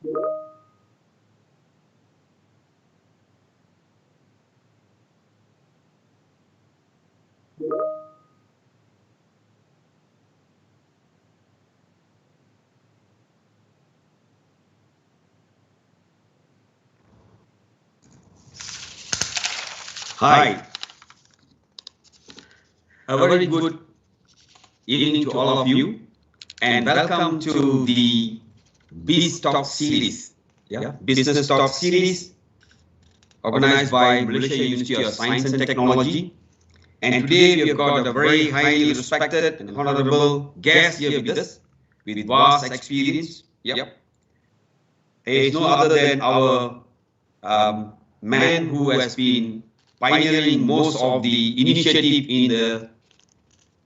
Hi, a very good evening to all of you, and welcome to the Biz Talk series. Business Talk series organized by Malaysia University of Science and Technology. And today we have got a very highly respected and honorable guest here with us with vast experience. He is no other than our man who has been pioneering most of the initiative in the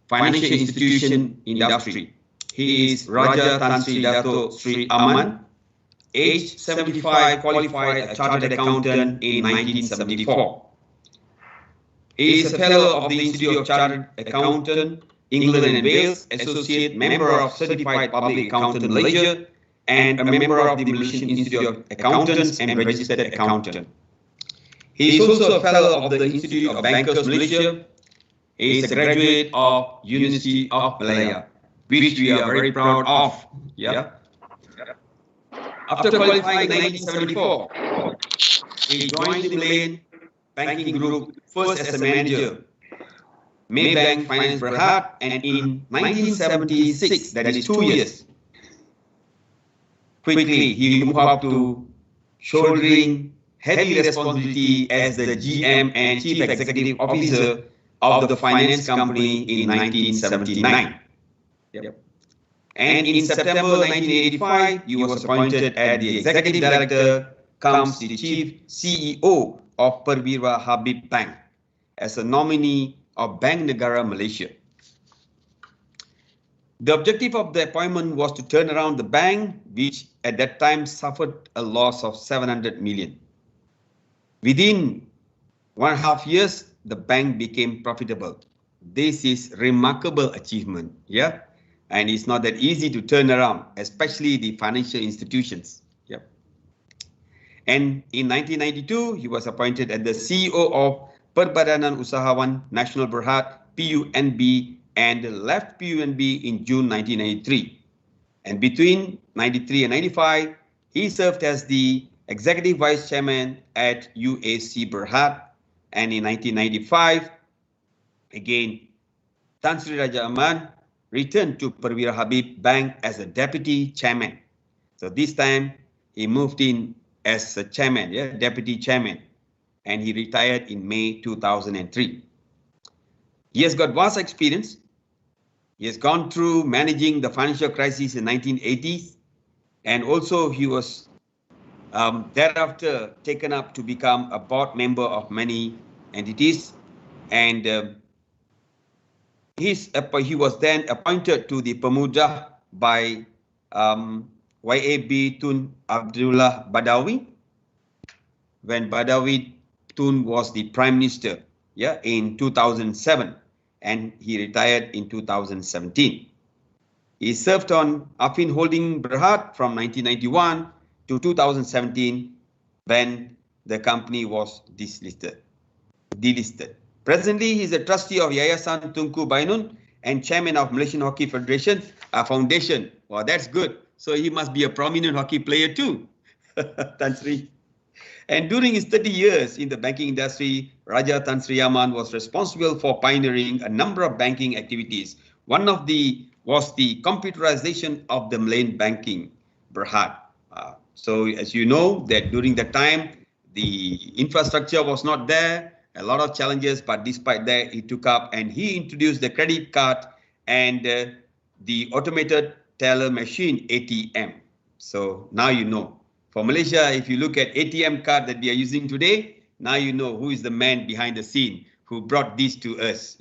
financial institution industry. He is Raja Tan Sri Dato Seri Aman, age 75, qualified a chartered accountant in 1974. He is a fellow of the Institute of Chartered Accountant, England and Wales, associate member of Certified Public Accountant Malaysia, and a member of the Malaysian Institute of Accountants and registered accountant. He is also a fellow of the Institute of Bankers Malaysia. He is a graduate of University of Malaya, which we are very proud of. After qualifying in 1974, he joined the Malayan banking group first as a manager, Maybank Finance Berhad, and in 1976, that is 2 years, quickly he moved up to shouldering heavy responsibility as the GM and Chief Executive Officer of the finance company in 1979. And in September 1985, he was appointed as the Executive Director, comes the Chief CEO of Perwira Habib Bank as a nominee of Bank Negara Malaysia. The objective of the appointment was to turn around the bank, which at that time suffered a loss of 700 million. Within 1.5 years, the bank became profitable. This is remarkable achievement, and it's not that easy to turn around, especially the financial institutions. And in 1992, he was appointed as the CEO of Perbadanan Usahawan Nasional Berhad, PUNB, and left PUNB in June 1993. And between 93 and 95, he served as the Executive Vice Chairman at UAC Berhad. And in 1995, again, Tan Sri Raja Ahmad returned to Perwira Habib Bank as a Deputy Chairman. So this time, he moved in as a Chairman, Deputy Chairman, and he retired in May 2003. He has got vast experience. He has gone through managing the financial crisis in 1980s, and also he was thereafter taken up to become a board member of many entities, and he was then appointed to the Pemuda by YAB Tun Abdullah Badawi when Badawi Tun was the Prime Minister in 2007, and he retired in 2017. He served on Afin Holding Berhad from 1991 to 2017 when the company was delisted. Presently, he is a trustee of Yayasan Tunku Bainun and chairman of Malaysian Hockey Federation Foundation. Wow, that's good. So he must be a prominent hockey player too, Tan Sri. And during his 30 years in the banking industry, Raja Tan Sri Aman was responsible for pioneering a number of banking activities. One of was the computerization of the Malayan banking Berhad. So as you know, that during the time, the infrastructure was not there, a lot of challenges, but despite that, he took up and he introduced the credit card and the automated teller machine, ATM. So now you know. For Malaysia, if you look at ATM card that we are using today, now you know who is the man behind the scene who brought this to us,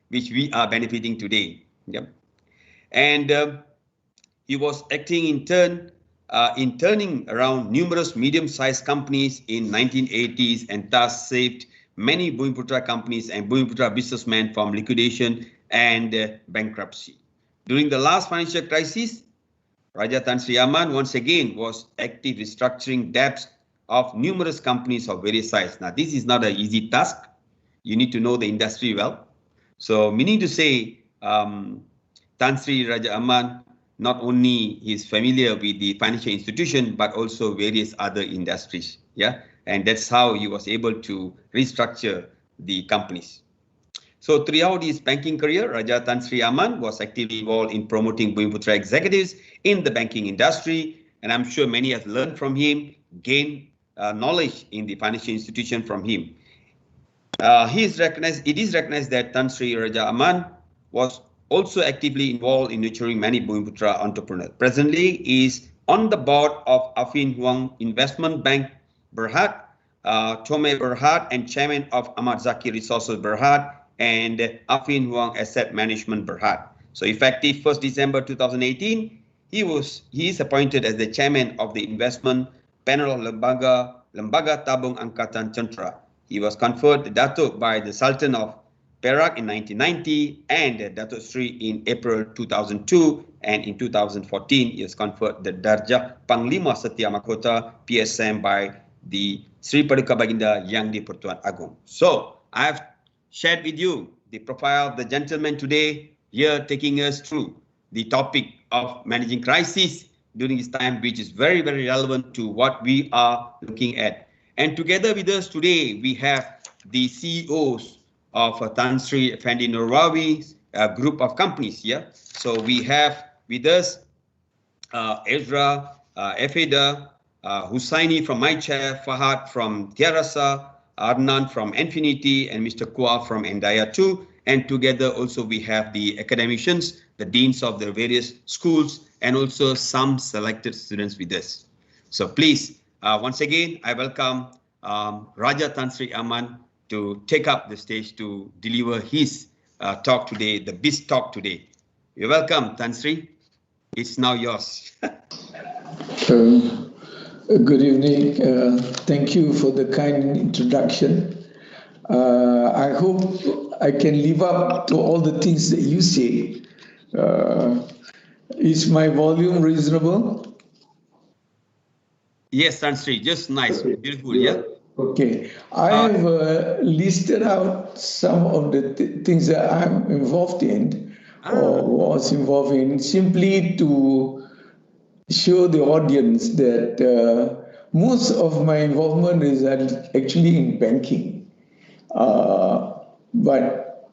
which we are benefiting today. And he was acting in turning around numerous medium-sized companies in 1980s and thus saved many Bumiputra companies and Bumiputra businessmen from liquidation and bankruptcy. During the last financial crisis, Raja Tan Sri Aman once again was active restructuring debts of numerous companies of various sizes. Now, this is not an easy task. You need to know the industry well. So, meaning to say, Tan Sri Raja Aman not only is familiar with the financial institution, but also various other industries. Yeah, and that's how he was able to restructure the companies. So throughout his banking career, Raja Tan Sri Aman was actively involved in promoting Bumiputra executives in the banking industry, and I'm sure many have learned from him, gained knowledge in the financial institution from him. It is recognized that Tan Sri Raja Aman was also actively involved in nurturing many Bumiputra entrepreneurs. Presently, he is on the board of Afin Huang Investment Bank Berhad, Tome Berhad, and chairman of Ahmad Zaki Resources Berhad and Afin Huang Asset Management Berhad. So effective 1st December 2018, he is appointed as the chairman of the investment panel of Lembaga Tabung Angkatan Tentera. He was conferred the Datuk by the Sultan of Perak in 1990 and Dato Seri in April 2002, and in 2014 he was conferred the Darjah Panglima Setia Mahkota PSM by the Sri Paduka Baginda Yang di-Pertuan Agong. So I have shared with you the profile of the gentleman today here, taking us through the topic of managing crisis during this time, which is very, very relevant to what we are looking at. And together with us today, we have the CEOs of Tan Sri Effendi Nurwawi group of companies. Yeah. So we have with us Ezra, Efeda, Husaini from MyChair, Fahad from Tiarasa, Arnan from Infinity, and Mr. Kua from Endaya 2. And together also we have the academicians, the deans of the various schools, and also some selected students with us. So please, once again, I welcome Raja Tan Sri Aman to take up the stage to deliver his talk today, the BIS talk today. You're welcome, Tan Sri. It's now yours. Good evening. Thank you for the kind introduction. I hope I can live up to all the things that you say. Is my volume reasonable? Yes, Tan Sri, just nice, beautiful, yeah? Okay. I have listed out some of the things that I'm involved in or was involved in simply to show the audience that most of my involvement is actually in banking. But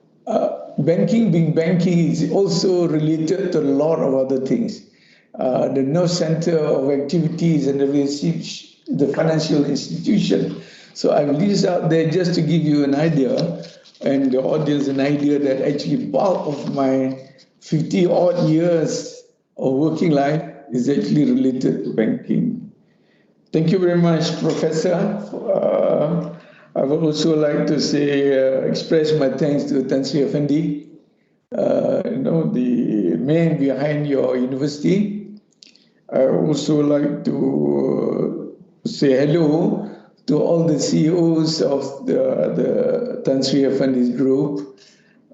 banking being banking is also related to a lot of other things. The nerve center of activities and the financial institution. So I've listed out there just to give you an idea and the audience an idea that actually bulk of my 50 odd years of working life is actually related to banking. Thank you very much, Professor. I would also like to say, express my thanks to Tan Sri Effendi, the man behind your university. I also like to say hello to all the CEOs of the Tan Sri Effendi's group.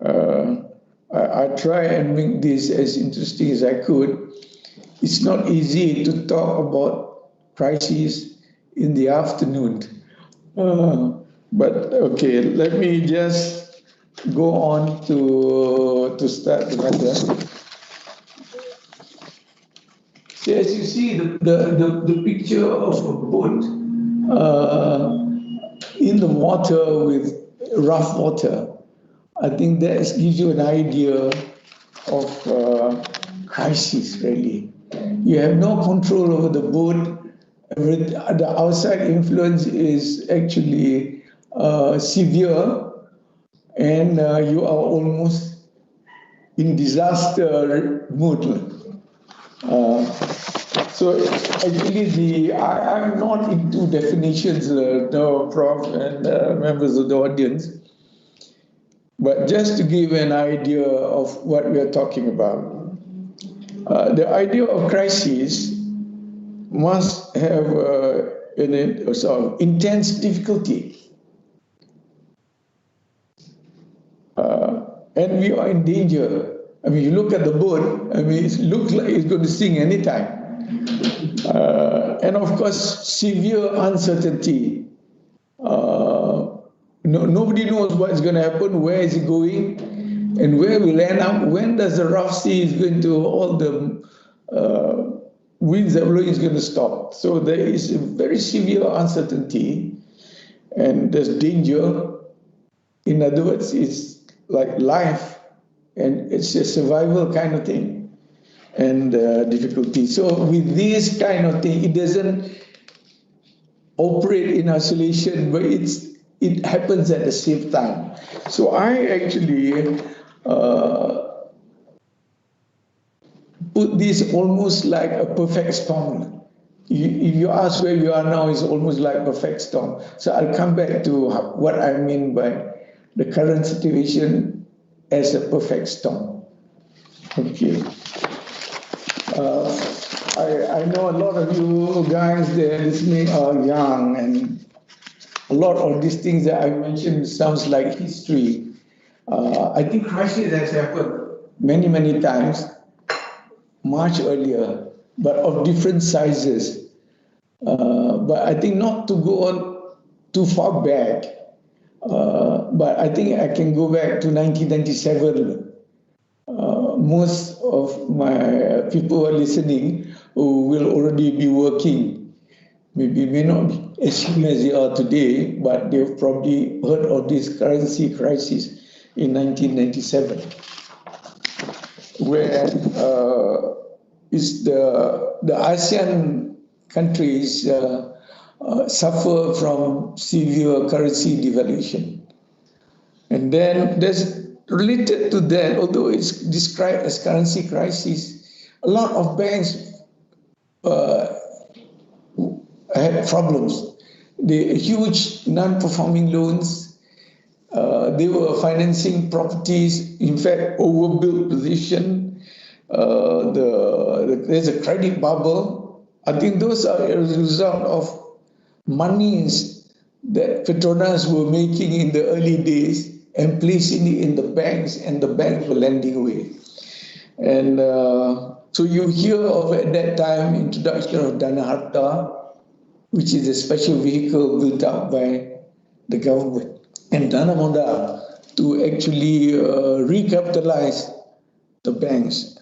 I try and make this as interesting as I could. It's not easy to talk about crises in the afternoon. But okay, let me just go on to start the matter. So as you see, the picture of a boat in the water with rough water, I think that gives you an idea of crisis, really. You have no control over the boat. The outside influence is actually severe, and you are almost in disaster mode. So actually, I'm not into definitions, no, Prof. and members of the audience, but just to give an idea of what we are talking about. The idea of crisis must have in it sort of intense difficulty. And we are in danger I mean, you look at the boat, I mean, it looks like it's going to sink anytime. And of course, severe uncertainty. Nobody knows what's going to happen, where is it going, and where we'll end up. When does the rough sea is going to, all the winds that blowing is going to stop? So there is a very severe uncertainty, and there's danger. In other words, it's like life, and it's a survival kind of thing, and difficulty. So with this kind of thing, it doesn't operate in isolation, but it happens at the same time. So I actually put this almost like a perfect storm. If you ask where you are now, it's almost like a perfect storm. So I'll come back to what I mean by the current situation as a perfect storm. Okay. I know a lot of you guys there listening are young, and a lot of these things that I mentioned sounds like history. I think crisis has happened many, many times, much earlier, but of different sizes. But I think not to go on too far back, but I think I can go back to 1997. Most of my people who are listening who will already be working, maybe may not be as young as they are today, but they've probably heard of this currency crisis in 1997, where is the ASEAN countries suffer from severe currency devaluation. And then there's related to that, although it's described as currency crisis, a lot of banks had problems. The huge non-performing loans, they were financing properties, in fact, overbuilt position. There's a credit bubble. I think those are a result of monies that Petronas were making in the early days and placing it in the banks, and the banks were lending away. And so you hear of, at that time, introduction of Dana Harta, which is a special vehicle built up by the government, and Dana Moda to actually recapitalize the banks.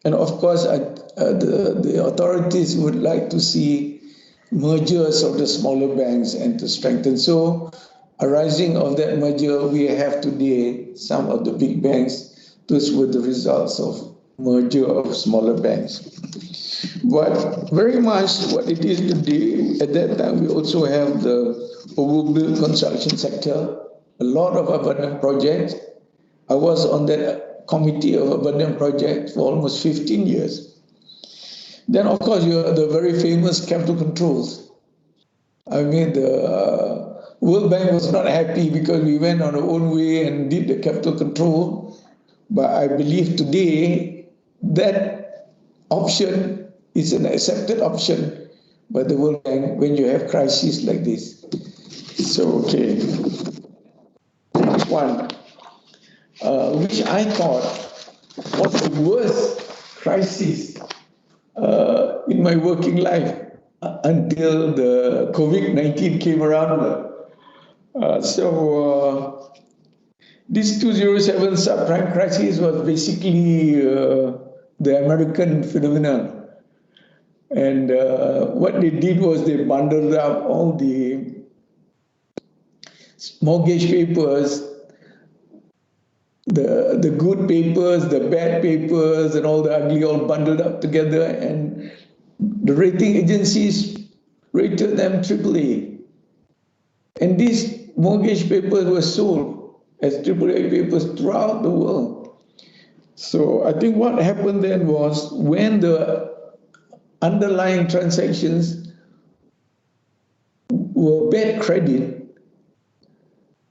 And of course, the authorities would like to see mergers of the smaller banks and to strengthen. So arising of that merger, we have today some of the big banks. Those were the results of merger of smaller banks. But very much what it is today, at that time we also have the overbuilt construction sector, a lot of abandoned projects. I was on that committee of abandoned projects for almost 15 years. Then of course you have the very famous capital controls. I mean, the World Bank was not happy because we went on our own way and did the capital control. But I believe today that option is an accepted option by the World Bank when you have crises like this. So, okay. Next one, which I thought was the worst crisis in my working life until the COVID-19 came around. This 2007 subprime crisis was basically the American phenomenon. And what they did was they bundled up all the mortgage papers, the good papers, the bad papers, and all the ugly, all bundled up together. And the rating agencies rated them AAA. And these mortgage papers were sold as AAA papers throughout the world. So I think what happened then was when the underlying transactions were bad credit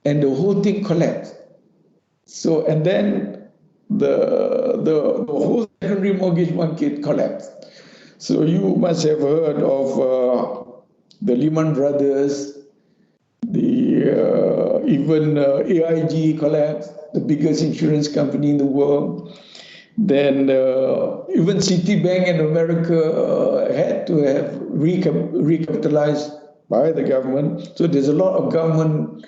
and the whole thing collapsed. So, and then the whole secondary mortgage market collapsed. So you must have heard of the Lehman Brothers, even AIG collapsed, the biggest insurance company in the world. Then even Citibank in America had to have recapitalized by the government. So there's a lot of government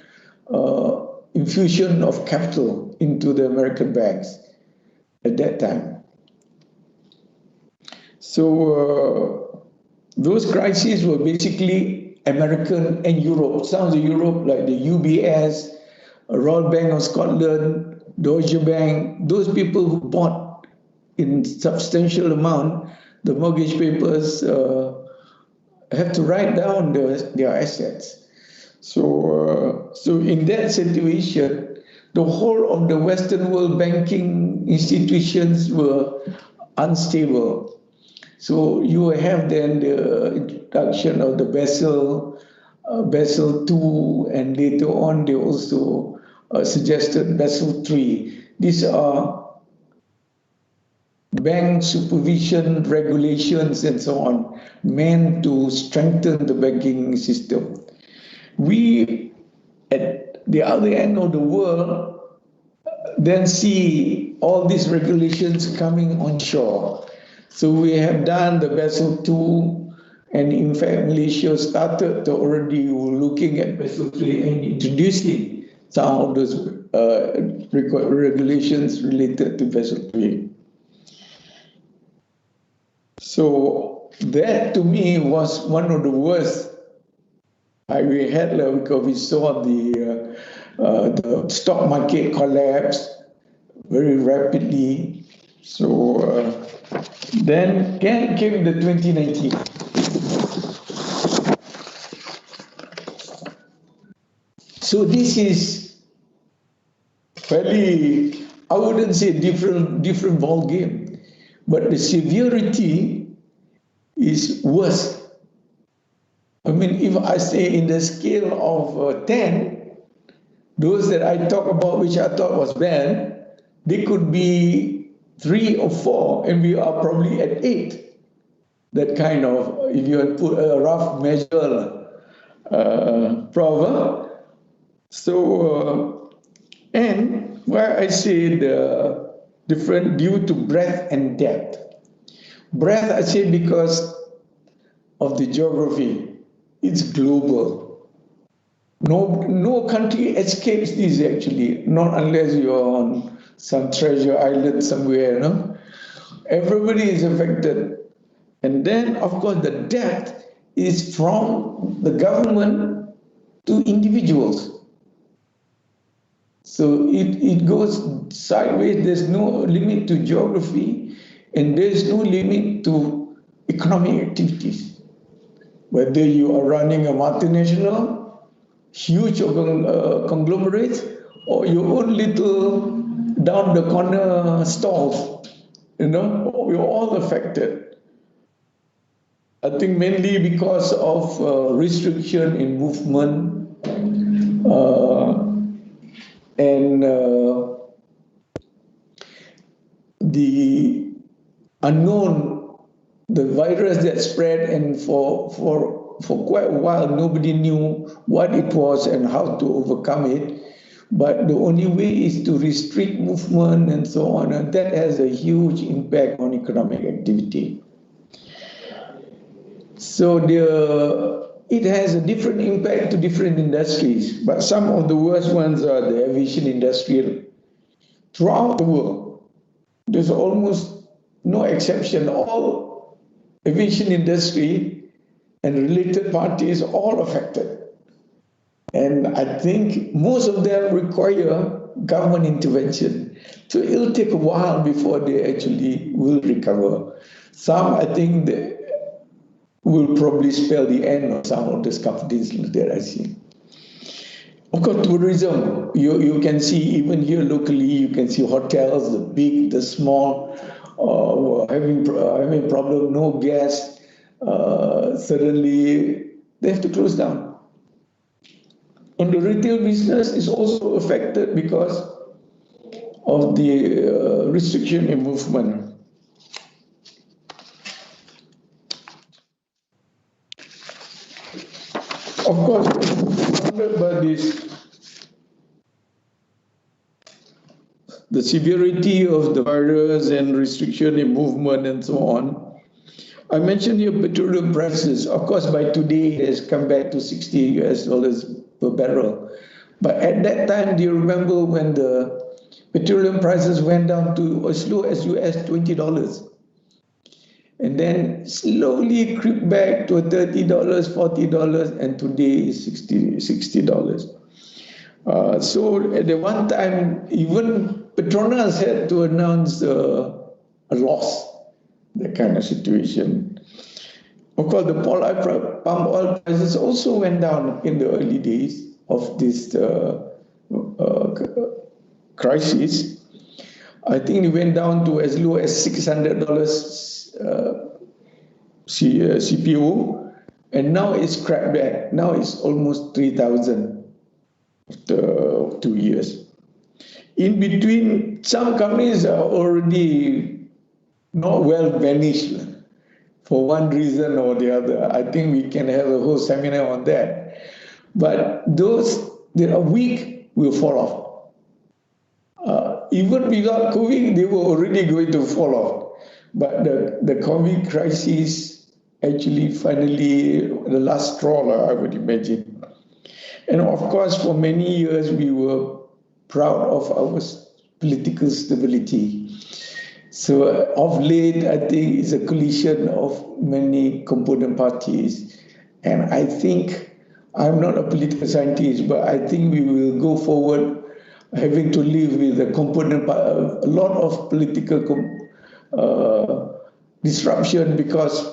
infusion of capital into the American banks at that time. So those crises were basically American and Europe. Some of the Europe, like the UBS, Royal Bank of Scotland, Deutsche Bank, those people who bought in substantial amount the mortgage papers have to write down their assets. So in that situation, the whole of the Western world banking institutions were unstable. So you have then the introduction of the Basel II, and later on they also suggested Basel III. These are bank supervision regulations and so on, meant to strengthen the banking system. We, at the other end of the world, then see all these regulations coming on shore. So we have done the Basel II, and in fact, Malaysia started to already looking at Basel III and introducing some of those regulations related to Basel III. So that to me was one of the worst we had, because we saw the stock market collapse very rapidly. So then came the 2019. So this is fairly, I wouldn't say different ball game, but the severity is worse. I mean, if I say in the scale of 10, those that I talk about, which I thought was bad, they could be 3 or 4, and we are probably at 8. That kind of, if you had put a rough measure, proverb. So, and why I say the different due to breadth and depth. Breadth, I say, because of the geography. It's global. No country escapes this, actually, not unless you're on some treasure island somewhere, no? Everybody is affected. And then, of course, the depth is from the government to individuals. So it goes sideways. There's no limit to geography, and there's no limit to economic activities. Whether you are running a multinational, huge conglomerate, or your own little down the corner stalls, we're all affected. I think mainly because of restriction in movement and the unknown, the virus that spread, and for quite a while nobody knew what it was and how to overcome it. But the only way is to restrict movement and so on, and that has a huge impact on economic activity. So it has a different impact to different industries, but some of the worst ones are the aviation industry. Throughout the world, there's almost no exception. All aviation industry and related parties all affected. And I think most of them require government intervention. So it'll take a while before they actually will recover. Some, I think, will probably spell the end of some of these companies that I see. Of course, tourism, you can see even here locally, you can see hotels, the big, the small, having problem, no gas, suddenly they have to close down. And the retail business is also affected because of the restriction in movement. Of course, surrounded by this the severity of the virus and restriction in movement and so on. I mentioned here petroleum prices. Of course, by today it has come back to $60 per barrel. But at that time, do you remember when the petroleum prices went down to as low as $20? And then slowly crept back to $30, $40, and today is $60. So at the one time, even Petronas had to announce a loss, that kind of situation. Of course, the palm oil prices also went down in the early days of this crisis. I think it went down to as low as $600 CPO, and now it's crept back. Now it's almost 3,000 after 2 years. In between, some companies are already not well managed for one reason or the other. I think we can have a whole seminar on that. But those that are weak will fall off. Even without COVID, they were already going to fall off. But the COVID crisis actually finally, the last straw, I would imagine. And of course, for many years, we were proud of our political stability. So of late, I think it's a collision of many component parties. And I think, I'm not a political scientist, but I think we will go forward having to live with a lot of political disruption because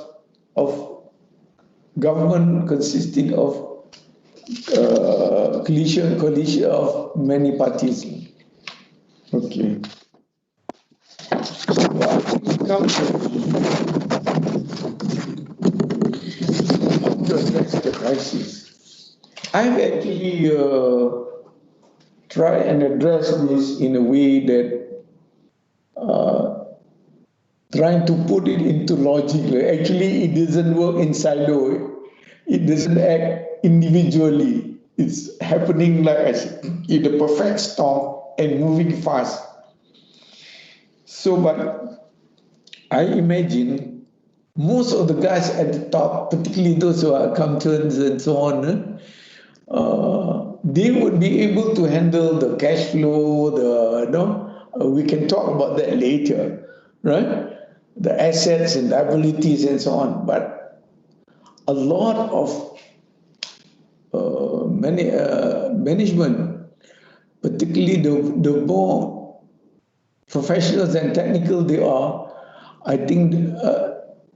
of government consisting of coalition of many parties. Okay. We come to address the crisis. I've actually tried and addressed this in a way that trying to put it into logic. Actually, it doesn't work in silo. It doesn't act individually. It's happening like in a perfect storm and moving fast. So, but I imagine most of the guys at the top, particularly those who are accountants and so on, they would be able to handle the cash flow, we can talk about that later, right? The assets and liabilities and so on. But a lot of management, particularly the more professionals and technical they are, I think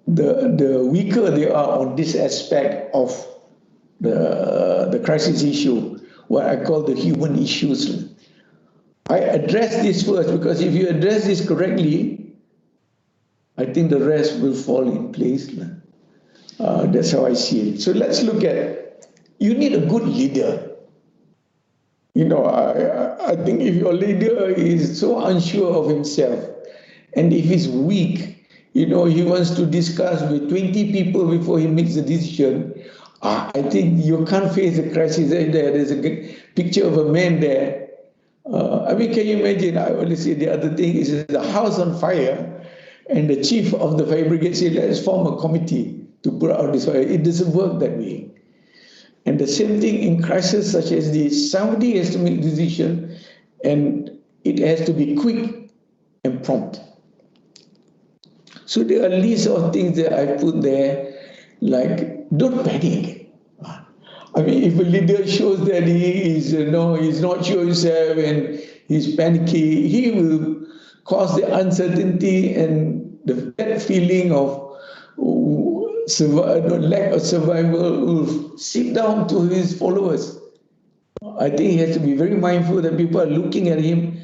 the weaker they are on this aspect of the crisis issue, what I call the human issues. I address this first because if you address this correctly, I think the rest will fall in place. That's how I see it. So let's look at, you need a good leader. I think if your leader is so unsure of himself, and if he's weak, he wants to discuss with 20 people before he makes a decision, I think you can't face the crisis. There's a picture of a man there. Can you imagine? I always say the other thing is the house on fire, and the chief of the fire brigade said, let's form a committee to put out this fire. It doesn't work that way. And the same thing in crisis such as this, somebody has to make a decision, and it has to be quick and prompt. So there are lists of things that I put there, like don't panic. If a leader shows that he is, he's not sure himself and he's panicky, he will cause the uncertainty and that feeling of lack of survival will seep down to his followers. I think he has to be very mindful that people are looking at him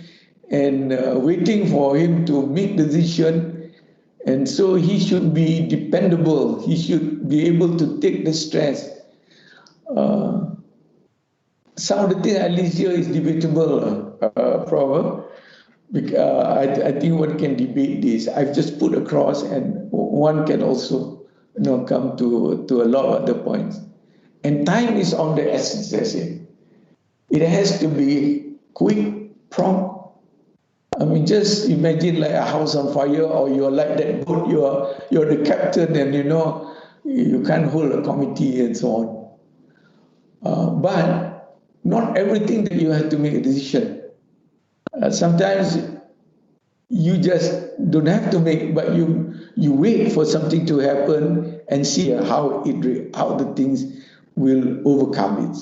and waiting for him to make the decision. And so he should be dependable. He should be able to take the stress. Some of the things at least here is debatable, Prof. I think one can debate this. I've just put across, and one can also come to a lot of other points. And time is of the essence, I say. It has to be quick, prompt, I mean, just imagine like a house on fire, or you're like that boat, you're the captain, and you can't hold a committee and so on. But not everything that you have to make a decision. Sometimes you just don't have to make, but you wait for something to happen and see how the things will overcome it.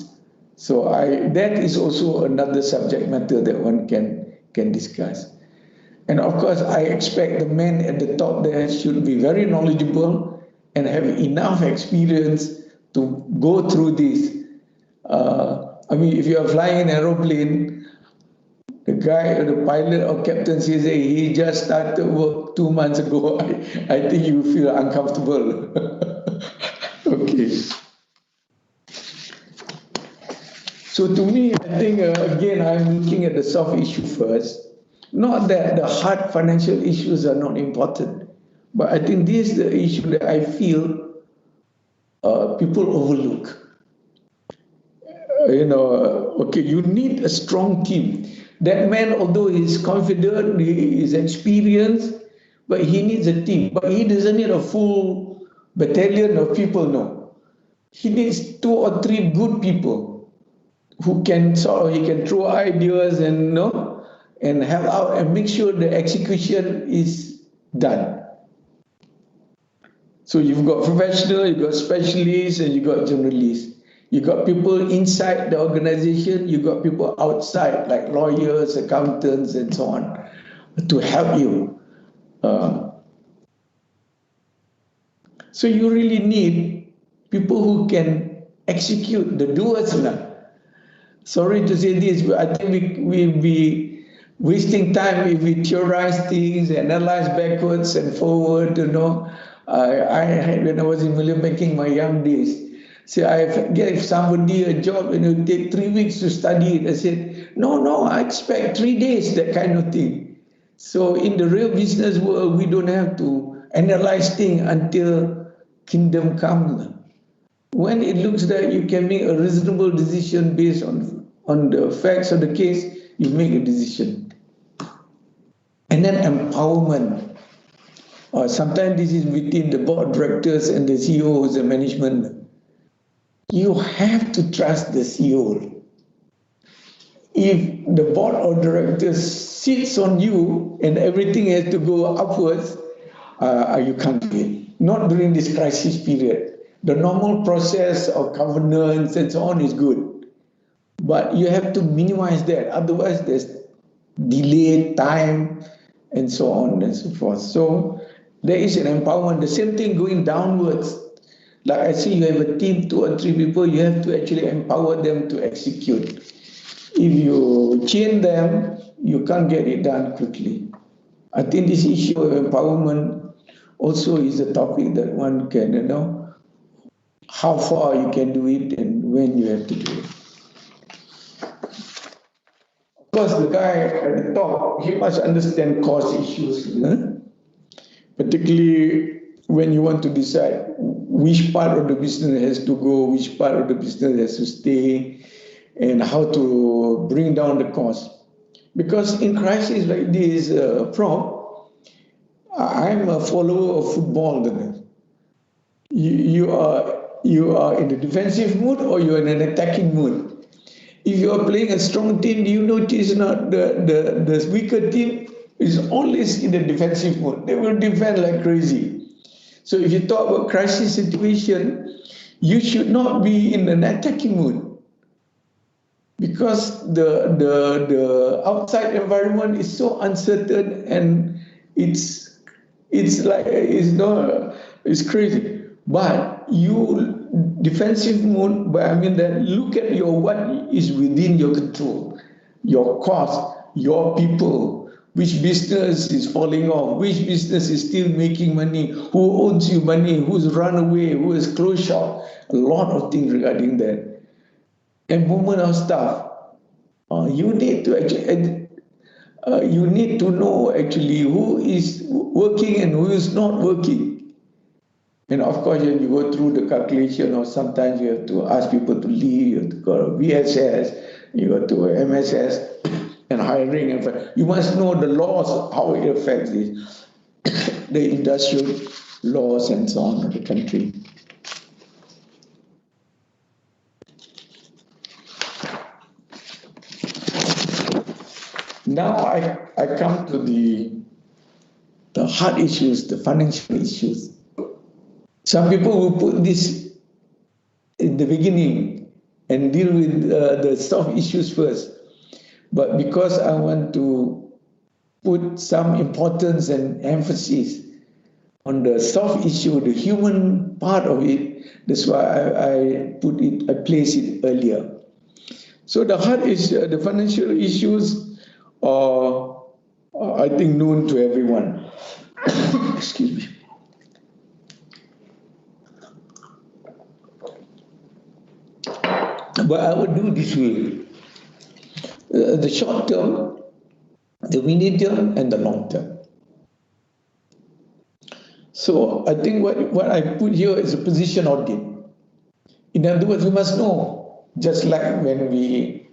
So that is also another subject matter that one can discuss. And of course, I expect the men at the top there should be very knowledgeable and have enough experience to go through this. I mean, if you are flying an aeroplane, the guy or the pilot or captain says, hey, he just started work 2 months ago, I think you feel uncomfortable. Okay. So to me, I think, again, I'm looking at the soft issue first. Not that the hard financial issues are not important, but I think this is the issue that I feel people overlook. Okay, you need a strong team. That man, although he's confident, he is experienced, but he needs a team. But he doesn't need a full battalion of people, no. He needs 2 or 3 good people who can he can throw ideas and and help out and make sure the execution is done. So you've got professional, you've got specialists, and you've got generalists. You got people inside the organization, you got people outside, like lawyers, accountants, and so on, to help you. So you really need people who can execute, the doers now. Sorry to say this, but I think we'll be wasting time if we theorize things, analyze backwards and forward, I had, when I was in Million Banking, my young days, so I gave somebody a job and it would take 3 weeks to study it. I said, no, I expect 3 days, that kind of thing. So in the real business world, we don't have to analyze things until kingdom comes. When it looks like you can make a reasonable decision based on the facts of the case, you make a decision. And then empowerment. Sometimes this is within the board of directors and the CEOs and management. You have to trust the CEO. If the board of directors sits on you and everything has to go upwards, you can't do it. Not during this crisis period. The normal process of governance and so on is good. But you have to minimize that. Otherwise, there's delay, time, and so on and so forth. So there is an empowerment. The same thing going downwards. Like I say, you have a team, 2 or 3 people, you have to actually empower them to execute. If you chain them, you can't get it done quickly. I think this issue of empowerment also is a topic that one can, how far you can do it and when you have to do it. Of course, the guy at the top, he must understand cost issues, particularly when you want to decide which part of the business has to go, which part of the business has to stay, and how to bring down the cost. Because in crisis like this, I'm a follower of football. You are in a defensive mood or you are in an attacking mood. If you are playing a strong team, you notice not the weaker team is always in a defensive mode. They will defend like crazy. So if you talk about crisis situation, you should not be in an attacking mood, because the outside environment is so uncertain and it's crazy. But you defensive mode, but I mean that look at what is within your control, your cost, your people. Which business is falling off? Which business is still making money? Who owes you money? Who's run away? Who has closed shop? A lot of things regarding that. And movement of staff. You need to actually, you need to know actually who is working and who is not working. And of course, you go through the calculation, or sometimes you have to ask people to leave. You have to go to VSS, you go to MSS. and hiring. You must know the laws, how it affects the industrial laws and so on of the country. Now I come to the hard issues, the financial issues. Some people will put this in the beginning and deal with the soft issues first. But because I want to put some importance and emphasis on the soft issue, the human part of it, that's why I place it earlier. So the hard issue, the financial issues are, I think, known to everyone. Excuse me. But I would do this way. The short term, the medium term, and the long term. So I think what I put here is a position audit. In other words, we must know, just like when we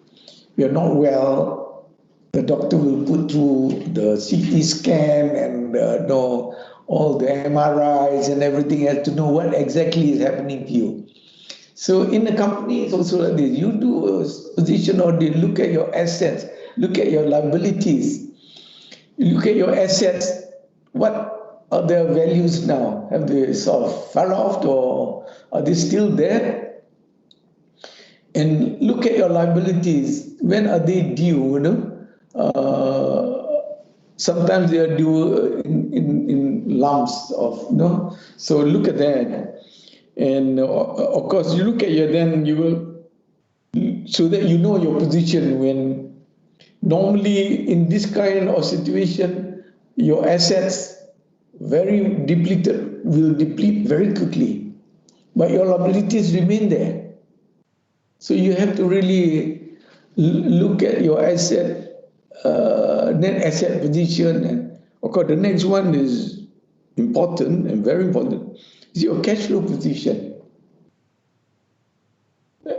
are not well, the doctor will put through the CT scan and know all the MRIs and everything else to know what exactly is happening to you. So in the company, it's also like this. You do a position audit, look at your assets, look at your liabilities, look at your assets. What are their values now? Have they sort of fell off, or are they still there? And look at your liabilities. When are they due? Sometimes they are due in lumps of, So look at that. And of course, you look at then you will, so that you know your position. When normally in this kind of situation, your assets will deplete very quickly, but your liabilities remain there. So you have to really look at your net asset position. And of course, the next one is important and very important. Is your cash flow position.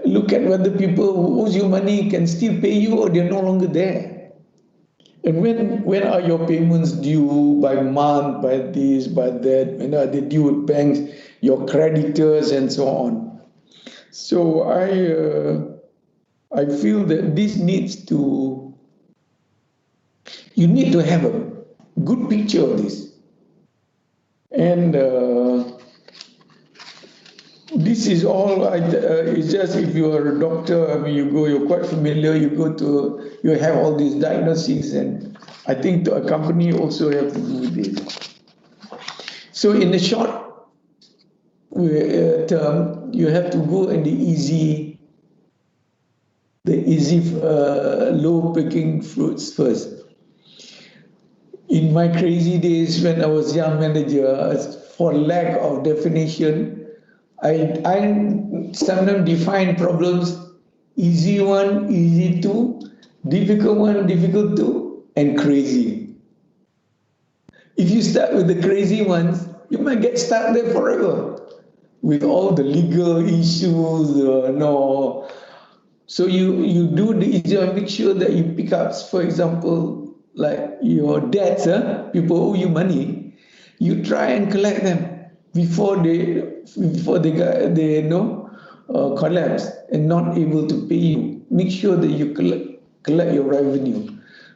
Look at whether people who owe you money can still pay you or they're no longer there. And when are your payments due, by month, by this, by that? When are they due with banks, your creditors, and so on? So I feel that this you need to have a good picture of this. And this is all, it's just if you are a doctor, I mean, you're quite familiar, you have all these diagnoses, and I think a company also have to do this. So in the short term, you have to go in the easy low-picking fruits first. In my crazy days when I was young manager, for lack of definition, I sometimes define problems: easy one, easy two, difficult one, difficult two, and crazy. If you start with the crazy ones, you might get stuck there forever with all the legal issues. So you do the easy one, make sure that you pick up, for example, like your debts, people owe you money, you try and collect them before they collapse and not able to pay you. Make sure that you collect your revenue.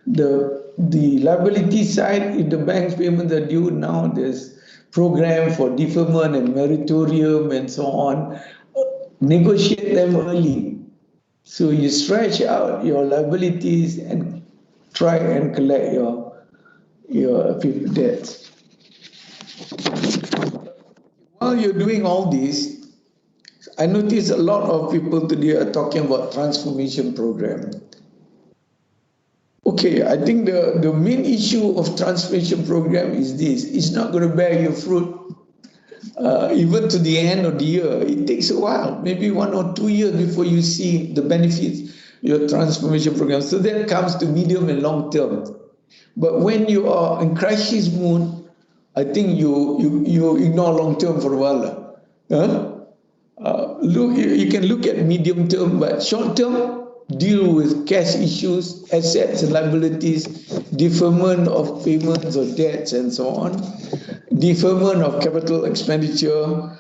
The liability side, if the bank's payments are due now, there's program for deferment and moratorium and so on. Negotiate them early. So you stretch out your liabilities and try and collect your debts. While you're doing all this, I notice a lot of people today are talking about transformation program. Okay, I think the main issue of transformation program is this: it's not going to bear you fruit even to the end of the year. It takes a while, maybe 1 or 2 years before you see the benefits of your transformation program. So that comes to medium and long term. But when you are in crisis mode, I think you ignore long term for a while. You can look at medium term, but short term, deal with cash issues, assets and liabilities, deferment of payments or debts and so on, deferment of capital expenditure,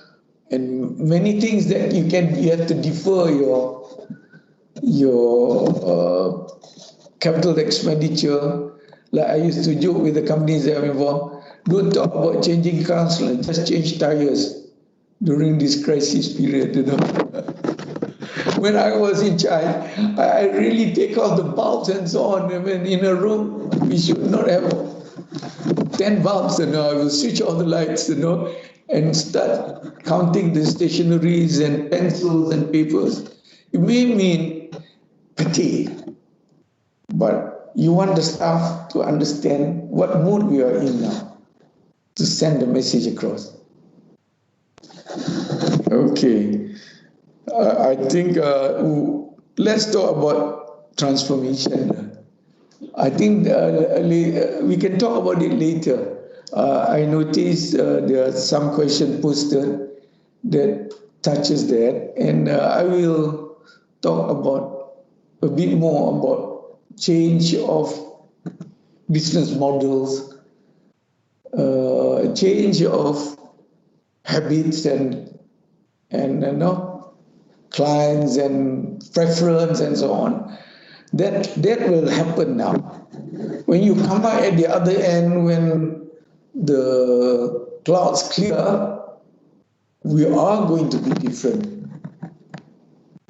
and many things that you have to defer your capital expenditure. Like I used to joke with the companies that I'm involved, don't talk about changing cars, just change tires during this crisis period, you know. When I was in charge, I really take off the bulbs and so on. I mean, in a room, we should not have 10 bulbs, you know. I will switch off the lights, you know, and start counting the stationeries and pencils and papers. It may mean petty, but you want the staff to understand what mood we are in now, to send the message across. Okay. I think let's talk about transformation. I think we can talk about it later. I noticed there are some questions posted that touches that, and I will talk about a bit more about change of business models, change of habits and you know, clients and preference and so on. That will happen now. When you come out at the other end, when the clouds clear, we are going to be different.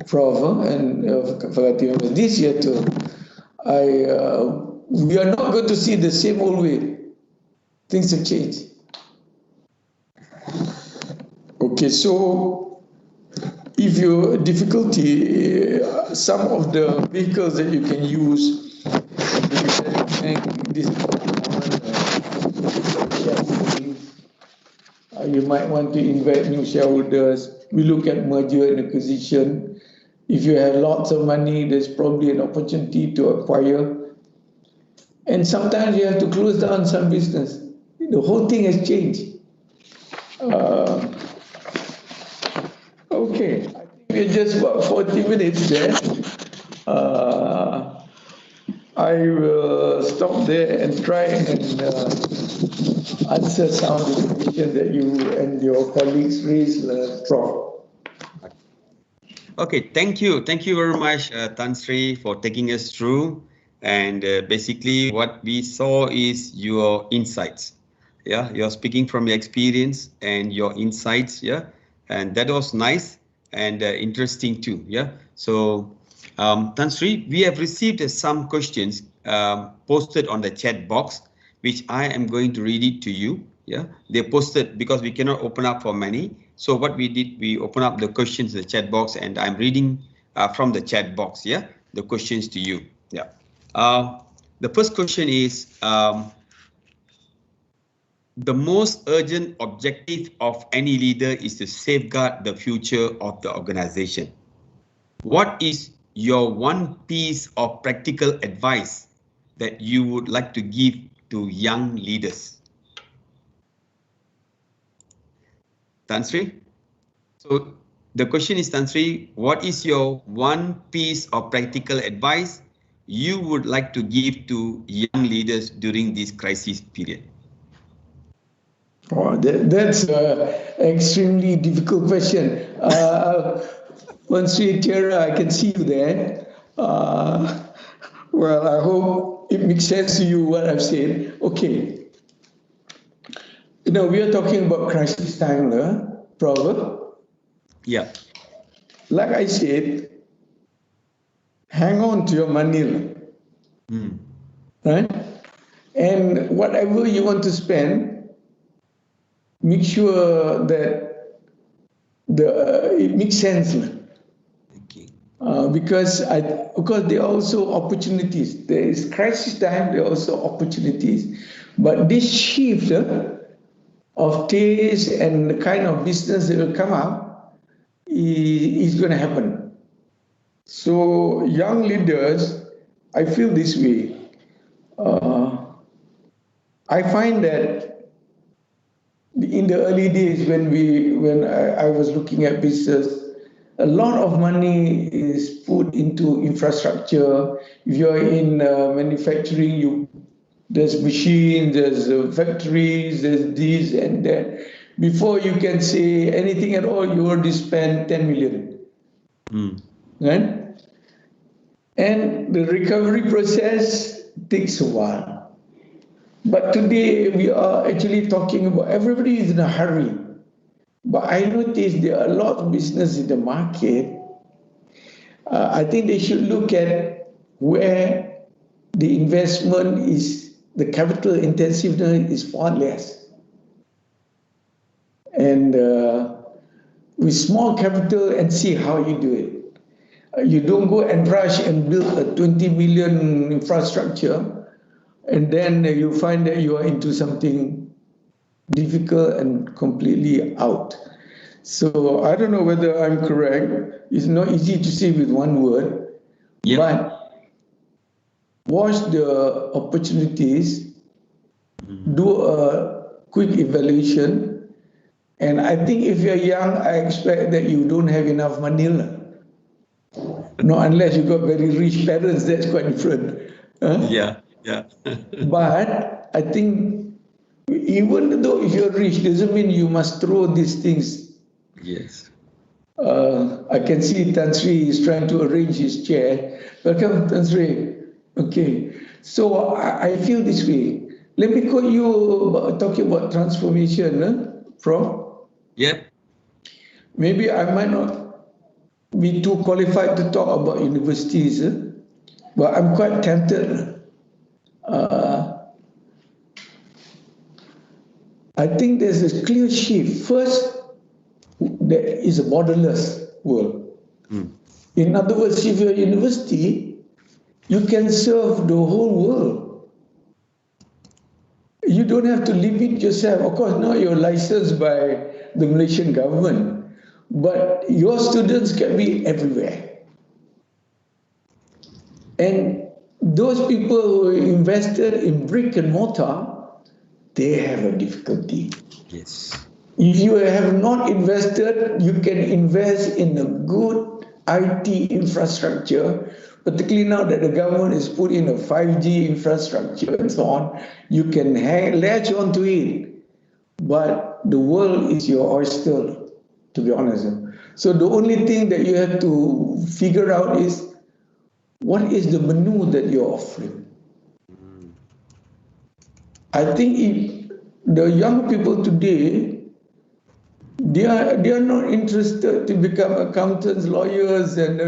Prof, and this year too, we are not going to see the same old way. Things have changed. Okay, so if your difficulty, some of the vehicles that you can use, you might want to invite new shareholders. We look at merger and acquisition. If you have lots of money, there's probably an opportunity to acquire. And sometimes you have to close down some business. The whole thing has changed. Okay, I think we're just about 40 minutes there. I will stop there and try and answer some of the questions that you and your colleagues raised, Prof. Okay, thank you. Thank you very much, Tan Sri, for taking us through. And basically what we saw is your insights. Yeah, you're speaking from your experience and your insights. Yeah, and that was nice and interesting too. Yeah, so Tan Sri, we have received some questions posted on the chat box, which I am going to read it to you. Yeah, they posted because we cannot open up for many. So what we did, we open up the questions in the chat box, and I'm reading from the chat box. Yeah, the questions to you. Yeah, the first question is. The most urgent objective of any leader is to safeguard the future of the organization. What is your one piece of practical advice that you would like to give to young leaders? Tan Sri? So the question is, Tan Sri, what is your one piece of practical advice you would like to give to young leaders during this crisis period? Oh, that's an extremely difficult question. Sri Tierra, I can see you there. Well, I hope it makes sense to you what I've said. Okay. You know, we are talking about crisis time, Prof. Yeah. Like I said, hang on to your money. Right? And whatever you want to spend, make sure that it makes sense. Okay. Because of course there are also opportunities. There is crisis time, there are also opportunities. But this shift of taste and the kind of business that will come up is going to happen. So young leaders, I feel this way. I find that in the early days when I was looking at business, a lot of money is put into infrastructure. If you're in manufacturing, there's machines, there's factories, there's this and that. Before you can say anything at all, you already spend 10 million. Right? And the recovery process takes a while. But today we are actually talking about everybody is in a hurry. But I noticed there are a lot of business in the market. I think they should look at where the investment is, the capital intensiveness is far less. And with small capital and see how you do it. You don't go and rush and build a 20 million infrastructure and then you find that you are into something difficult and completely out. So I don't know whether I'm correct. It's not easy to say with one word, but watch the opportunities, do a quick evaluation, and I think if you're young, I expect that you don't have enough money. No, unless you got very rich parents, that's quite different. Yeah. But I think even though if you're rich, doesn't mean you must throw these things. Yes. I can see Tan Sri is trying to arrange his chair. Welcome, Tan Sri. Okay. So I feel this way. Let me call you talking about transformation, Prof. Yep. Maybe I might not be too qualified to talk about universities, but I'm quite tempted. I think there's a clear shift. First, there is a borderless world. In other words, if you're a university, you can serve the whole world. You don't have to limit yourself. Of course, now you're licensed by the Malaysian government, but your students can be everywhere. And those people who invested in brick and mortar, they have a difficulty. Yes. If you have not invested, you can invest in a good IT infrastructure, particularly now that the government has put in a 5G infrastructure and so on, you can latch onto it. But the world is your oyster, to be honest. So the only thing that you have to figure out is what is the menu that you're offering. I think if the young people today, they are not interested to become accountants, lawyers, and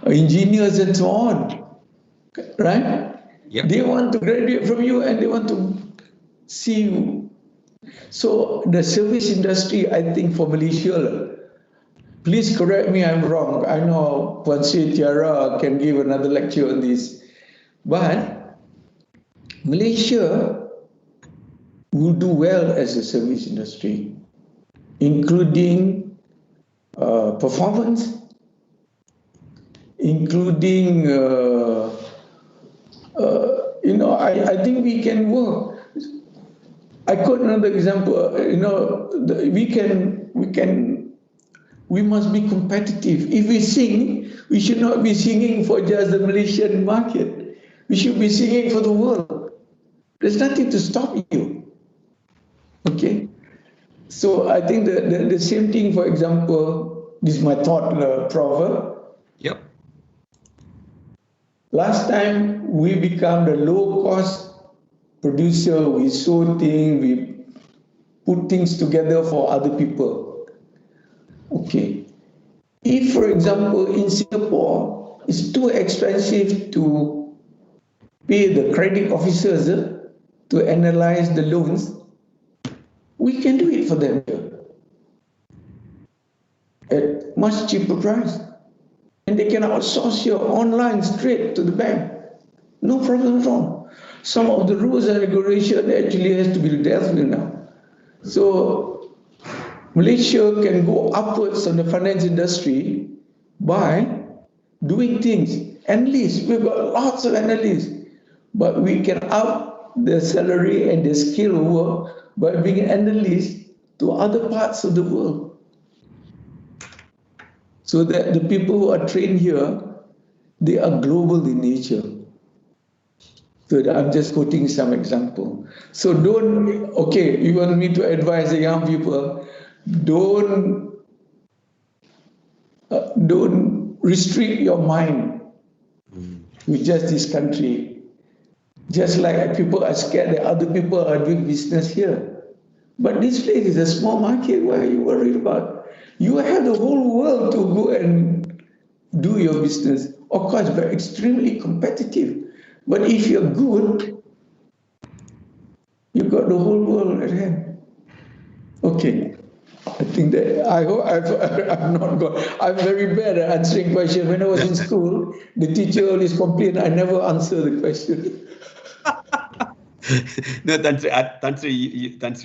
engineers and so on, right? Yep. They want to graduate from you and they want to see you. So the service industry, I think for Malaysia, please correct me, I'm wrong. I know Puan Sri Tiara can give another lecture on this, but Malaysia will do well as a service industry, including performance, including, I think we can work. I quote another example, we must be competitive. If we sing, we should not be singing for just the Malaysian market. We should be singing for the world. There's nothing to stop you. Okay? So I think the same thing, for example, this is my thought, Prof. Yep. Last time we become the low-cost producer, we sold things, we put things together for other people. Okay. If, for example, in Singapore, it's too expensive to pay the credit officers to analyze the loans, we can do it for them at much cheaper price. And they can outsource your online straight to the bank. No problem at all. Some of the rules and regulation actually has to be dealt with now. So Malaysia can go upwards on the finance industry by doing things. Analysts, we've got lots of analysts, but we can up the salary and the skill work by being analysts to other parts of the world. so that the people who are trained here, they are global in nature. So I'm just quoting some example. So you want me to advise the young people, don't restrict your mind with just this country. Just like people are scared that other people are doing business here. But this place is a small market. What are you worried about? You have the whole world to go and do your business. Of course, we're extremely competitive. But if you're good, you've got the whole world at hand. Okay. I think that I hope I'm not got. I'm very bad at answering questions. When I was in school, the teacher always complained I never answer the question. No, Tan Sri,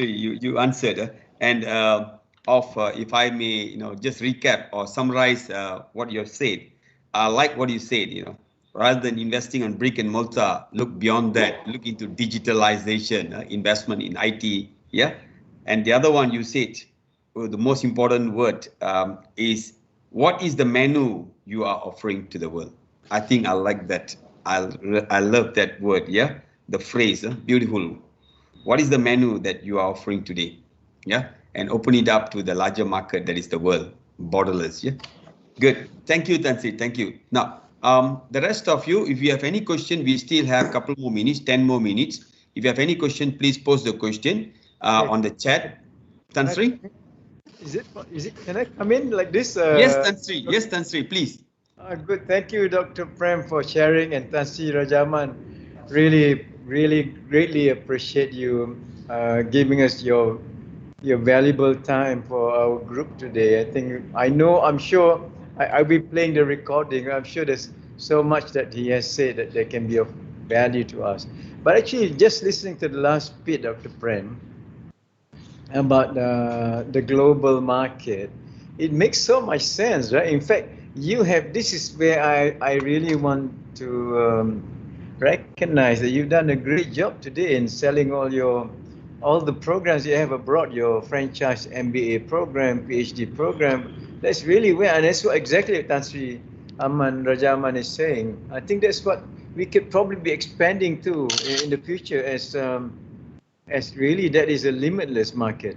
you answered, and if I may, just recap or summarize what you have said. I like what you said. Rather than investing on brick and mortar, look beyond that. Look into digitalization, investment in IT. Yeah, and the other one you said, the most important word is what is the menu you are offering to the world. I think I like that. I love that word. Yeah, the phrase, beautiful. What is the menu that you are offering today? Yeah, and open it up to the larger market that is the world, borderless. Yeah, good. Thank you, Tansi. Thank you. Now, the rest of you, if you have any question, we still have a couple more minutes, 10 more minutes. If you have any question, please post the question on the chat. Tansri? Is it? Can I come in like this? Yes, Tansri. Yes, Tansri, please. Good. Thank you, Dr. Prem, for sharing, and Tansi Rajaman. Really, really greatly appreciate you giving us your valuable time for our group today. I'm sure I'll be playing the recording. I'm sure there's so much that he has said that there can be of value to us. But actually, just listening to the last bit, Dr. Prem, about the global market, it makes so much sense, right? In fact, this is where I really want to recognize that you've done a great job today in selling all the programs you have abroad, your franchise MBA program, PhD program. That's really where, and that's what exactly Tan Sri Aman Rajaman is saying. I think that's what we could probably be expanding to in the future as really that is a limitless market.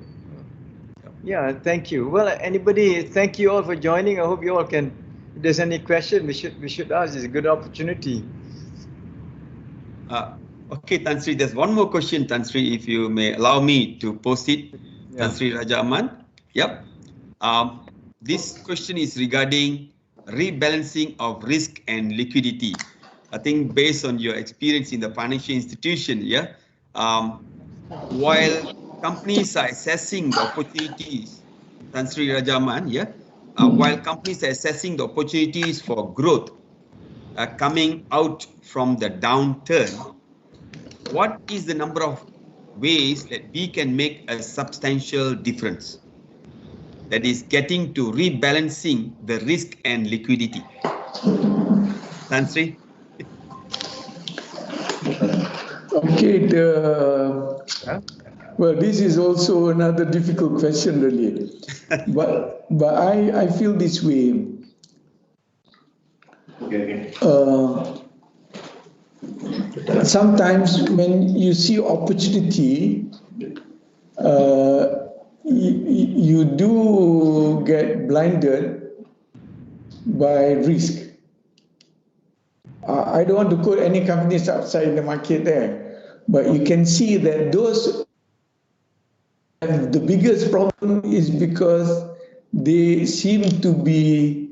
Yeah, thank you. Well, thank you all for joining. I hope you all can, if there's any question, we should ask. It's a good opportunity. Okay, Tansri, there's one more question, Tansri, if you may allow me to post it. Yeah. Tansri Raja Aman. Yep. This question is regarding rebalancing of risk and liquidity. I think based on your experience in the financial institution, yeah, while companies are assessing the opportunities, Tansri Raja Aman, yeah, while companies are assessing the opportunities for growth coming out from the downturn, what is the number of ways that we can make a substantial difference? That is getting to rebalancing the risk and liquidity. Tansri? Okay, well, this is also another difficult question, really. but I feel this way. Sometimes when you see opportunity, you do get blinded by risk. I don't want to quote any companies outside the market there, but you can see that those have the biggest problem is because they seem to be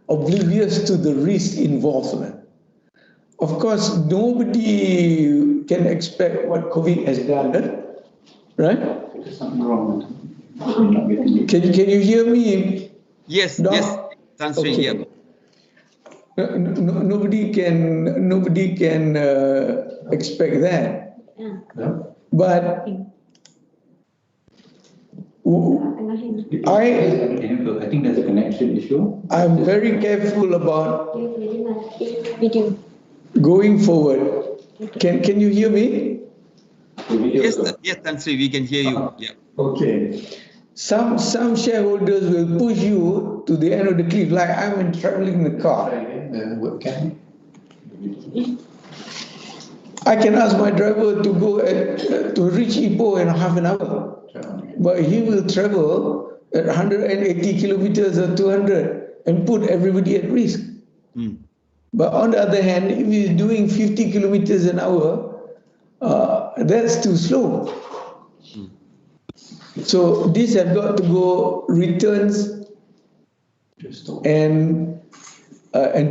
oblivious to the risk involved. Of course, nobody can expect what COVID has done, right? There's something wrong. Can you hear me? Yes, Doc? Yes, Tansri, okay. Yeah. Nobody can expect that. Yeah. But I think there's a connection issue. I'm very careful about going forward. Can you hear me? Yes, Tansri, we can hear you. Yeah. Okay. Some shareholders will push you to the end of the cliff, like I'm traveling in the car. The webcam. I can ask my driver to go to reach Ipoh in half an hour, but he will travel at 180 kilometers or 200 and put everybody at risk. But on the other hand, if he's doing 50 kilometers an hour, that's too slow. So these have got to go returns and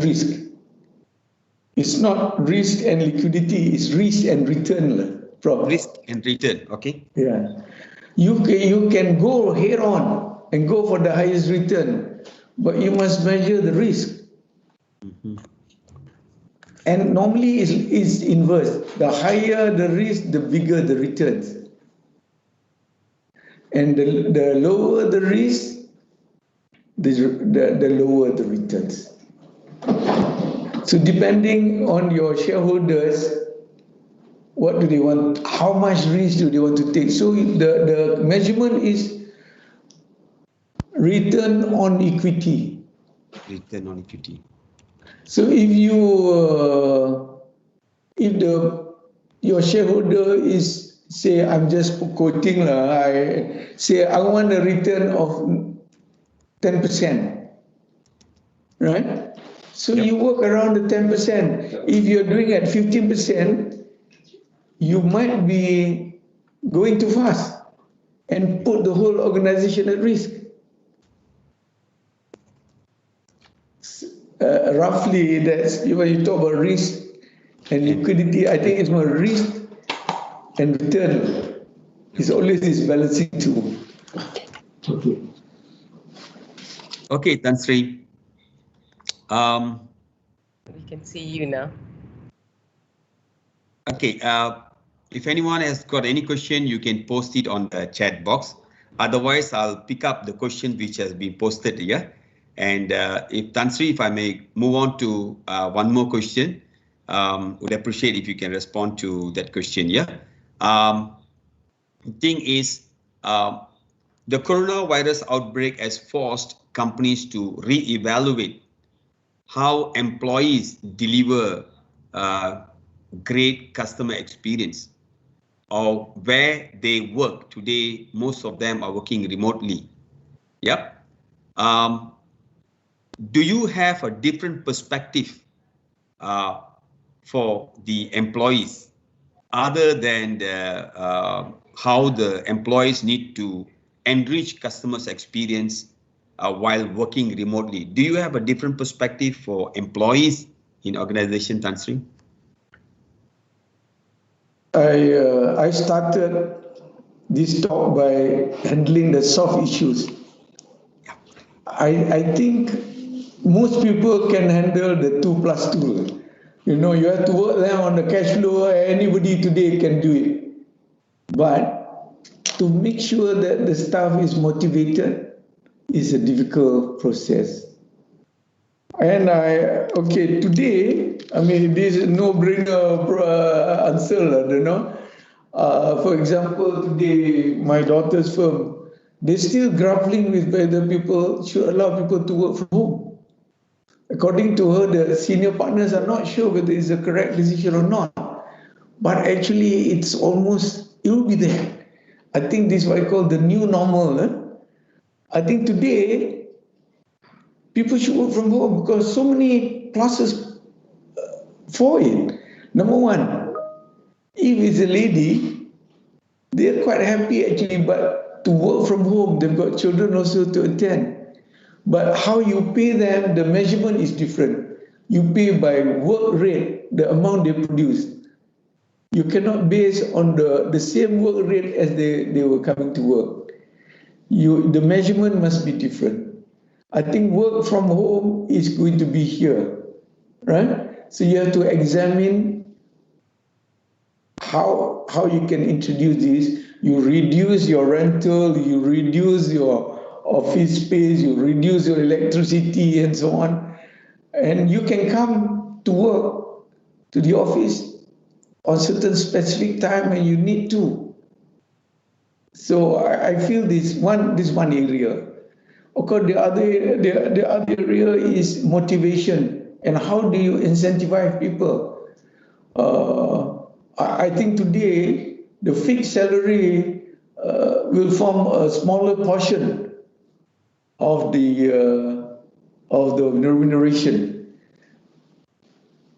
risk. It's not risk and liquidity, it's risk and return. Risk and return, okay? Yeah. You can go head on and go for the highest return, but you must measure the risk. And normally it's inverse. The higher the risk, the bigger the returns. And the lower the risk, the lower the returns. So depending on your shareholders, what do they want? How much risk do they want to take? So the measurement is return on equity. Return on equity. So if your shareholder is, say, I'm just quoting, I say I want a return of 10%, right? So you work around the 10%. If you're doing at 15%, you might be going too fast and put the whole organization at risk. Roughly, that's when you talk about risk and liquidity, I think it's more risk and return. It's always this balancing tool. Okay, Tan Sri. We can see you now. Okay, if anyone has got any question, you can post it on the chat box. Otherwise, I'll pick up the question which has been posted here. And if Tan Sri, if I may move on to one more question, would appreciate if you can respond to that question. Yeah. Thing is, the coronavirus outbreak has forced companies to re-evaluate how employees deliver great customer experience, or where they work. Today, most of them are working remotely. Yep. Do you have a different perspective for the employees other than how the employees need to enrich customers' experience while working remotely? Do you have a different perspective for employees in organization, Tan Sri? I started this talk by handling the soft issues. I think most people can handle the 2+2. You know, you have to work there on the cash flow. Anybody today can do it. But to make sure that the staff is motivated is a difficult process. And today, I mean, this is no-brainer answer, you know. For example, today, my daughter's firm, they're still grappling with whether people should allow people to work from home. According to her, the senior partners are not sure whether it's a correct decision or not. But actually, it will be there. I think this is what I call the new normal. I think today, people should work from home because so many pluses for it. Number one, if it's a lady, they're quite happy actually, but to work from home, they've got children also to attend. But how you pay them, the measurement is different. You pay by work rate, the amount they produce. You cannot base on the same work rate as they were coming to work. The measurement must be different. I think work from home is going to be here, right? So you have to examine how you can introduce this. You reduce your rental, you reduce your office space, you reduce your electricity and so on. And you can come to work, to the office on certain specific time when you need to. So I feel this one area. Of course, the other area is motivation and how do you incentivize people. I think today the fixed salary will form a smaller portion of the remuneration.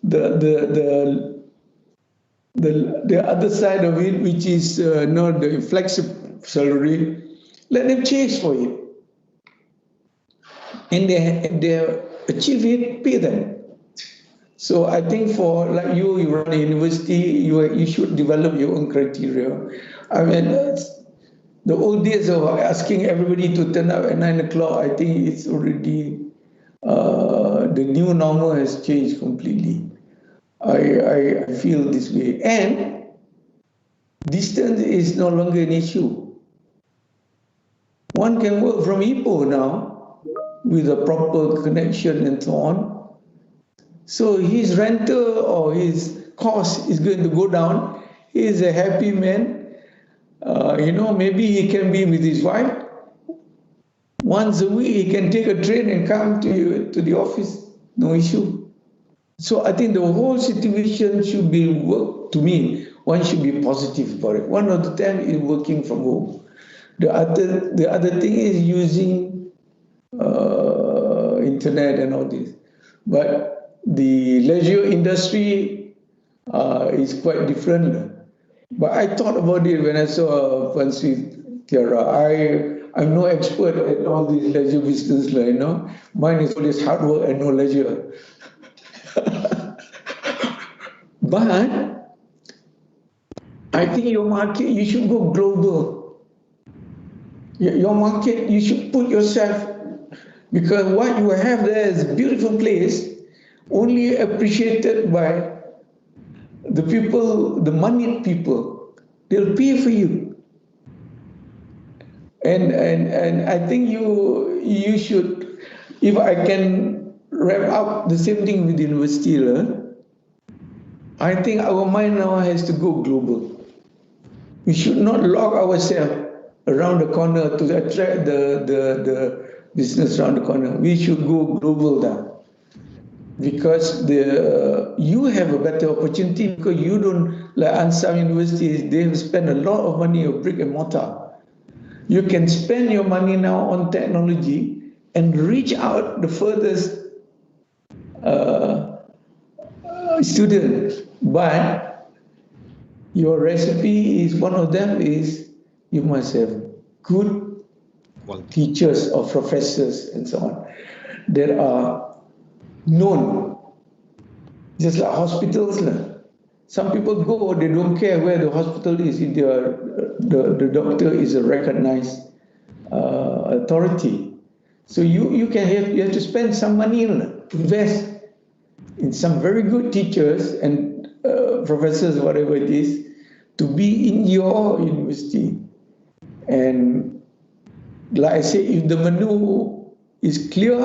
The other side of it, which is not the flexible salary, let them chase for it. And if they achieve it, pay them. So I think for like you run a university, you should develop your own criteria. I mean, the old days of asking everybody to turn up at 9 o'clock, I think it's already, the new normal has changed completely. I feel this way. And distance is no longer an issue. One can work from Ipoh now with a proper connection and so on. So his rental or his cost is going to go down. He is a happy man. Maybe he can be with his wife. Once a week, he can take a train and come to the office. No issue. So I think the whole situation should be to me, one should be positive about it. One of the time is working from home. The other thing is using internet and all this. But the leisure industry is quite different. But I thought about it when I saw Francis Tiara. I'm no expert at all these leisure business, Mine is always hard work and no leisure. But I think your market, you should go global. Your market, you should put yourself, because what you have there is a beautiful place, only appreciated by the people, the moneyed people. They'll pay for you. And I think you should, if I can wrap up the same thing with university, I think our mind now has to go global. We should not lock ourselves around the corner to attract the business around the corner. We should go global now. Because you have a better opportunity, because you don't, like Ansar University, they have spent a lot of money on brick and mortar. You can spend your money now on technology and reach out the furthest students. But your recipe is, one of them is, you must have good teachers or professors and so on that are known. Just like hospitals. Some people go, they don't care where the hospital is, if the doctor is a recognized authority. So you have to spend some money, invest in some very good teachers and professors, whatever it is, to be in your university. And like I say, if the menu is clear,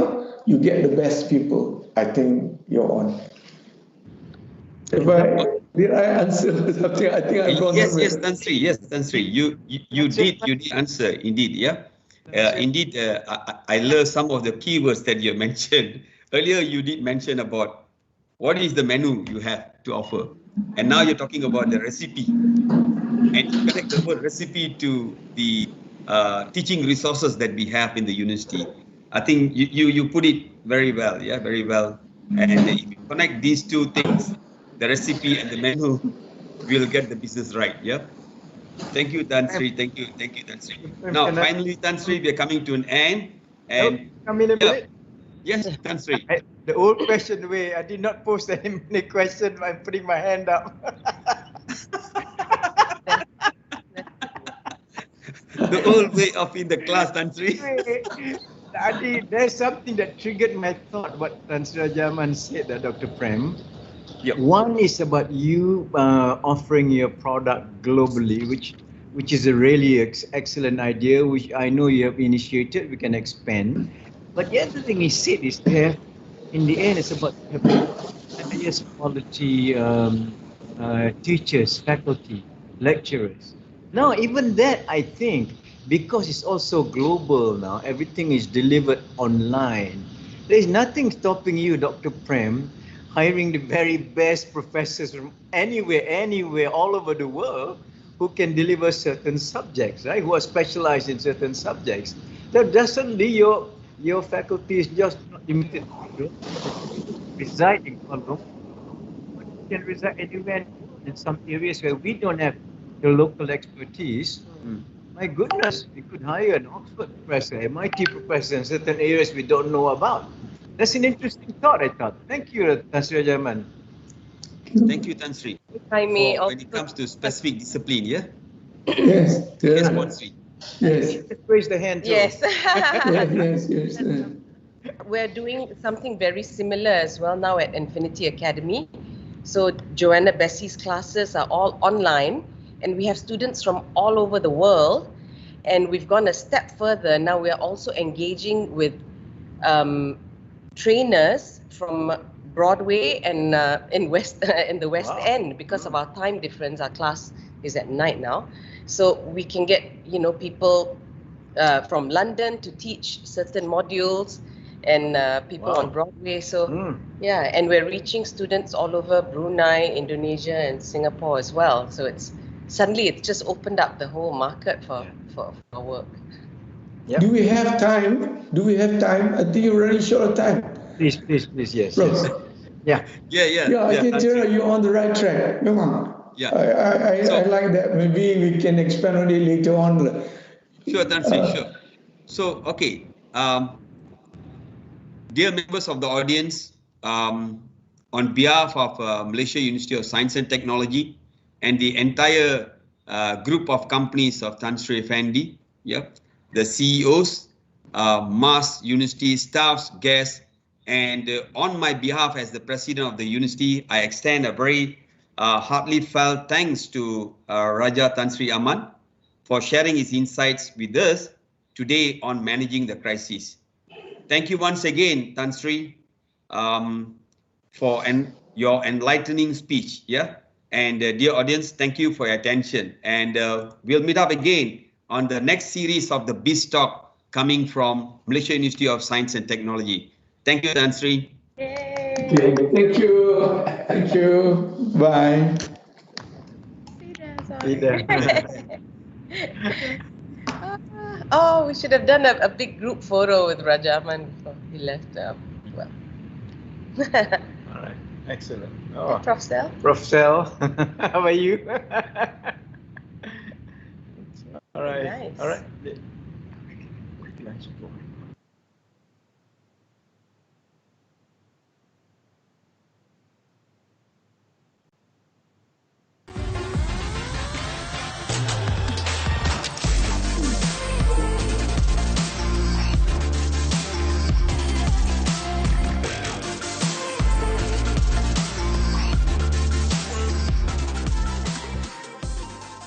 you get the best people. I think you're on. Did I answer something? I think I've gone. Yes, Tan Sri. Yes, Tan Sri. You did answer indeed. Yeah. Indeed, I love some of the keywords that you mentioned earlier. You did mention about what is the menu you have to offer, and now you're talking about the recipe, and you connect the word recipe to the teaching resources that we have in the university. I think you put it very well. Yeah, very well. And if you connect these two things, the recipe and the menu, we'll get the business right. Yeah. Thank you, Tan Sri. Thank you, Tan Sri. Now, finally, Tan Sri, we are coming to an end. And come in a minute. Yes, Tan Sri. The old question way, I did not post any question. I'm putting my hand up. The old way of in the class, Tan Sri. Adi, there's something that triggered my thought. What Tan Sri Aman said, that Dr. Prem. Yep. One is about you offering your product globally, which is a really excellent idea, which I know you have initiated. We can expand. But the other thing he said is that in the end, it's about having highest quality teachers, faculty, lecturers. No, even that, I think, because it's also global now, everything is delivered online. There is nothing stopping you, Dr. Prem, hiring the very best professors from anywhere, all over the world, who can deliver certain subjects, right? Who are specialized in certain subjects. So suddenly your faculty is just not limited to reside in Kuala Lumpur, but you can reside anywhere in the world. In some areas where we don't have the local expertise, my goodness, we could hire an Oxford professor, MIT professor in certain areas we don't know about. That's an interesting thought, I thought. Thank you, Dato Seri Aman. Thank you, Tan Sri. I may For also. when it comes to specific discipline, yeah? Yes. Yes, Yeah. Puan Sri. Yes. Just raise the hand too. Yes. Yes. We're doing something very similar as well now at Infinity Academy. So Joanna Bessie's classes are all online, and we have students from all over the world. And we've gone a step further. Now we are also engaging with trainers from Broadway and in the West Wow. End, because of our time difference. Our class is at night now, so we can get people from London to teach certain modules, and people Wow. on Broadway. So yeah, and we're reaching students all over Brunei, Indonesia, and Singapore as well. So it's just opened up the whole market for work. Yep. Do we have time? I think we're running short of time. Please, yes. Prof. Yeah. Yeah, I think Gerald, you're on the right track. Come on. Yeah. I like that. Maybe we can expand on it later on. Sure, Tan Sri, sure. So, okay. Dear members of the audience, on behalf of Malaysia University of Science and Technology and the entire group of companies of Tan Sri Effendi, the CEOs, MAS University staffs, guests, and on my behalf as the president of the university, I extend a very heartily felt thanks to Raja Tan Sri Aman for sharing his insights with us today on managing the crisis. Thank you once again, Tan Sri, for your enlightening speech. And dear audience, thank you for your attention. And we'll meet up again on the next series of the Biz Talk coming from Malaysia University of Science and Technology. Thank you, Tan Sri. Okay, thank you. Bye. Oh, we should have done a big group photo with Rajaman before he left. Well. All right. Excellent. Oh. Prof. Sel? Prof. Sel, how are you? All right. Nice. All right.